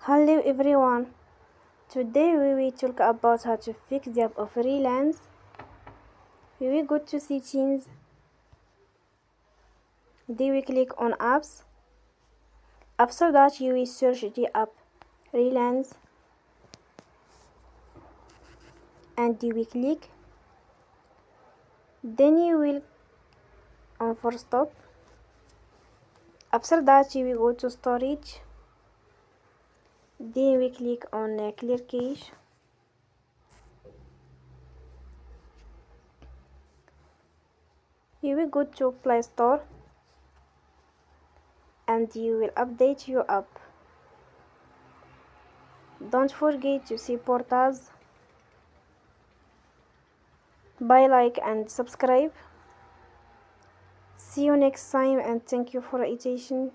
Hello everyone, today we will talk about how to fix the app of Relens. We will go to settings, then we click on apps. After that you will search the app Relens and you will click. Then you will on force stop. After that you will go to storage. Then we click on clear cache. You will go to Play Store and you will update your app. Don't forget to support us by like and subscribe. See you next time and thank you for your attention.